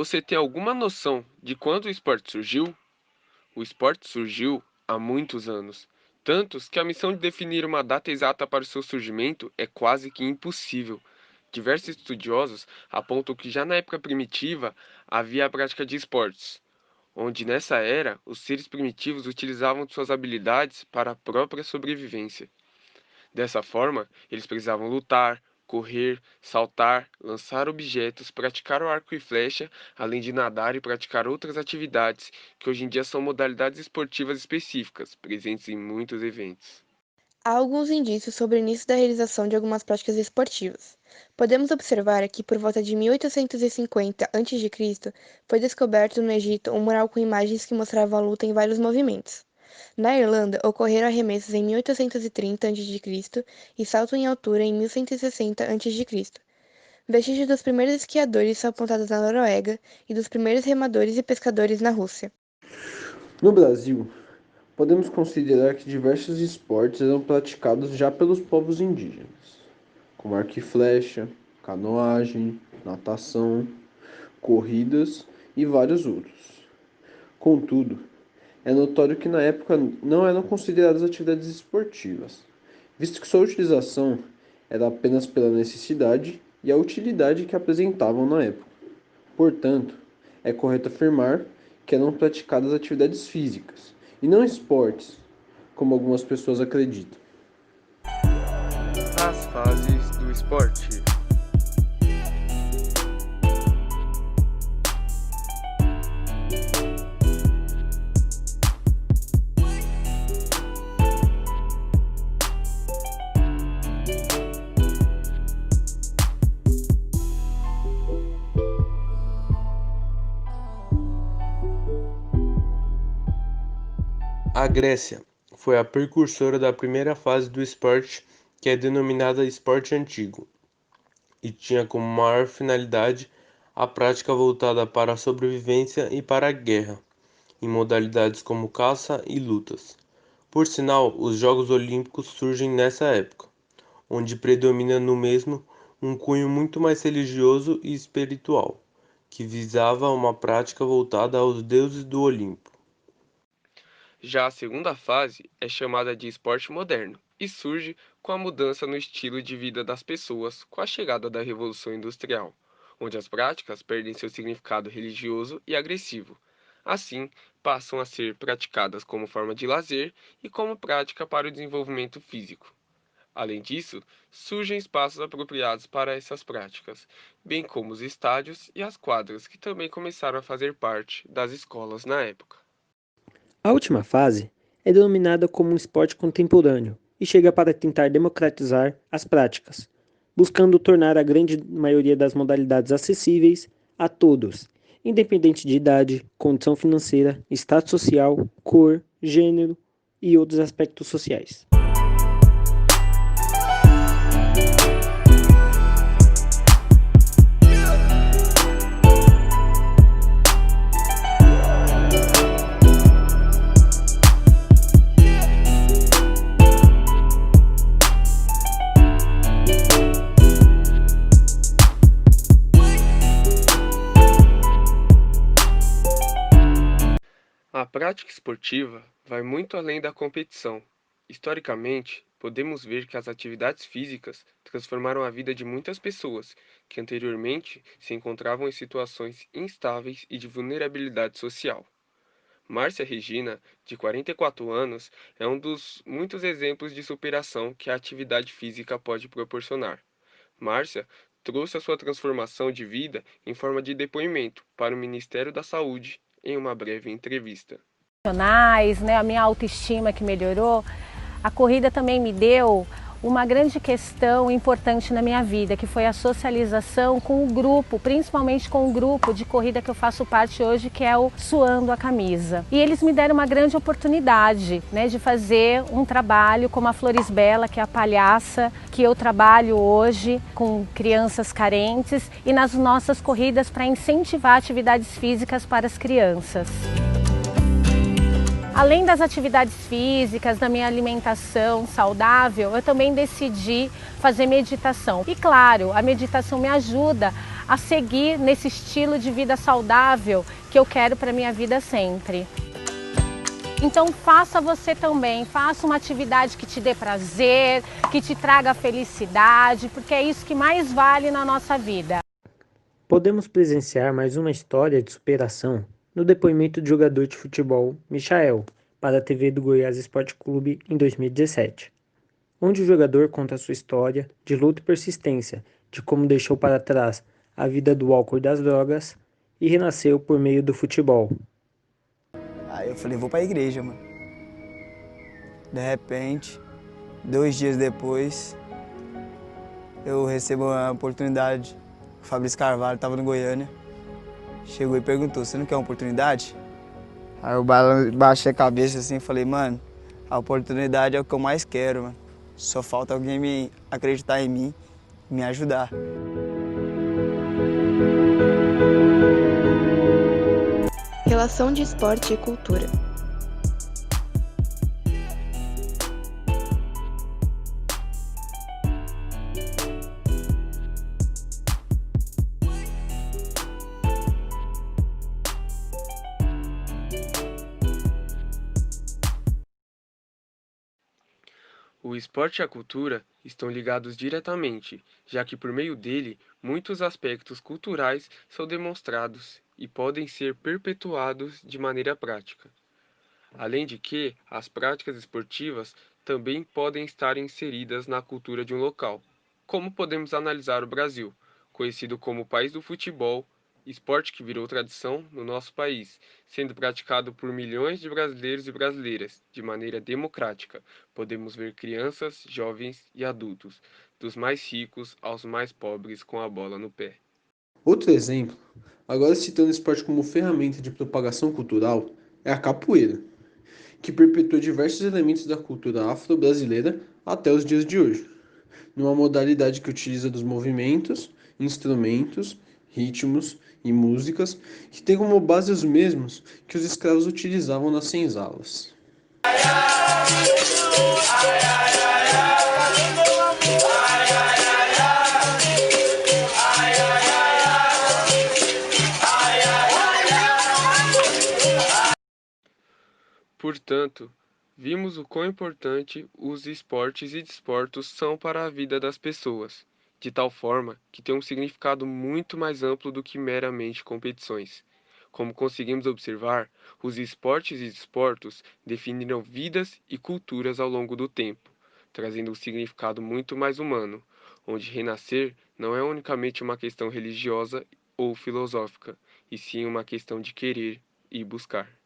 Você tem alguma noção de quando o esporte surgiu? O esporte surgiu há muitos anos, tantos que a missão de definir uma data exata para o seu surgimento é quase que impossível. Diversos estudiosos apontam que já na época primitiva havia a prática de esportes, onde nessa era os seres primitivos utilizavam de suas habilidades para a própria sobrevivência. Dessa forma, eles precisavam lutar, correr, saltar, lançar objetos, praticar o arco e flecha, além de nadar e praticar outras atividades que hoje em dia são modalidades esportivas específicas, presentes em muitos eventos. Há alguns indícios sobre o início da realização de algumas práticas esportivas. Podemos observar que, por volta de 1850 a.C., foi descoberto no Egito um mural com imagens que mostravam a luta em vários movimentos. Na Irlanda, ocorreram arremessos em 1830 a.C. e salto em altura em 1160 a.C. Vestígios dos primeiros esquiadores são apontados na Noruega e dos primeiros remadores e pescadores na Rússia. No Brasil, podemos considerar que diversos esportes eram praticados já pelos povos indígenas, como arco e flecha, canoagem, natação, corridas e vários outros. Contudo, é notório que na época não eram consideradas atividades esportivas, visto que sua utilização era apenas pela necessidade e a utilidade que apresentavam na época. Portanto, é correto afirmar que eram praticadas atividades físicas e não esportes, como algumas pessoas acreditam. As fases do esporte. A Grécia foi a precursora da primeira fase do esporte, que é denominada esporte antigo, e tinha como maior finalidade a prática voltada para a sobrevivência e para a guerra, em modalidades como caça e lutas. Por sinal, os Jogos Olímpicos surgem nessa época, onde predomina no mesmo um cunho muito mais religioso e espiritual, que visava uma prática voltada aos deuses do Olimpo. Já a segunda fase é chamada de esporte moderno e surge com a mudança no estilo de vida das pessoas com a chegada da Revolução Industrial, onde as práticas perdem seu significado religioso e agressivo. Assim, passam a ser praticadas como forma de lazer e como prática para o desenvolvimento físico. Além disso, surgem espaços apropriados para essas práticas, bem como os estádios e as quadras, que também começaram a fazer parte das escolas na época. A última fase é denominada como um esporte contemporâneo e chega para tentar democratizar as práticas, buscando tornar a grande maioria das modalidades acessíveis a todos, independente de idade, condição financeira, status social, cor, gênero e outros aspectos sociais. A prática esportiva vai muito além da competição. Historicamente, podemos ver que as atividades físicas transformaram a vida de muitas pessoas que anteriormente se encontravam em situações instáveis e de vulnerabilidade social. Márcia Regina, de 44 anos, é um dos muitos exemplos de superação que a atividade física pode proporcionar. Márcia trouxe a sua transformação de vida em forma de depoimento para o Ministério da Saúde em uma breve entrevista. Né, a minha autoestima que melhorou, a corrida também me deu uma grande questão importante na minha vida, que foi a socialização com o grupo, principalmente com o grupo de corrida que eu faço parte hoje, que é o Suando a Camisa. E eles me deram uma grande oportunidade, né, de fazer um trabalho como a Flores Bela, que é a palhaça, que eu trabalho hoje com crianças carentes e nas nossas corridas para incentivar atividades físicas para as crianças. Além das atividades físicas, da minha alimentação saudável, eu também decidi fazer meditação. E claro, a meditação me ajuda a seguir nesse estilo de vida saudável que eu quero para minha vida sempre. Então faça você também, faça uma atividade que te dê prazer, que te traga felicidade, porque é isso que mais vale na nossa vida. Podemos presenciar mais uma história de superação no depoimento do jogador de futebol Michael para a TV do Goiás Esporte Clube em 2017, onde o jogador conta a sua história de luta e persistência, de como deixou para trás a vida do álcool e das drogas e renasceu por meio do futebol. Aí eu falei, vou pra igreja, mano. De repente, 2 dias depois, eu recebo uma oportunidade. O Fabrício Carvalho estava no Goiânia. Chegou e perguntou, você não quer uma oportunidade? Aí eu baixei a cabeça assim e falei, mano, a oportunidade é o que eu mais quero, mano. Só falta alguém me acreditar em mim e me ajudar. Relação de esporte e cultura. O esporte e a cultura estão ligados diretamente, já que por meio dele muitos aspectos culturais são demonstrados e podem ser perpetuados de maneira prática. Além de que, as práticas esportivas também podem estar inseridas na cultura de um local. Como podemos analisar o Brasil, conhecido como o país do futebol, esporte que virou tradição no nosso país, sendo praticado por milhões de brasileiros e brasileiras de maneira democrática. Podemos ver crianças, jovens e adultos, dos mais ricos aos mais pobres com a bola no pé. Outro exemplo, agora citando o esporte como ferramenta de propagação cultural, é a capoeira, que perpetua diversos elementos da cultura afro-brasileira até os dias de hoje, numa modalidade que utiliza dos movimentos, instrumentos, ritmos e músicas que têm como base os mesmos que os escravos utilizavam nas senzalas. Portanto, vimos o quão importante os esportes e desportos são para a vida das pessoas, de tal forma que tem um significado muito mais amplo do que meramente competições. Como conseguimos observar, os esportes e desportos definiram vidas e culturas ao longo do tempo, trazendo um significado muito mais humano, onde renascer não é unicamente uma questão religiosa ou filosófica, e sim uma questão de querer e buscar.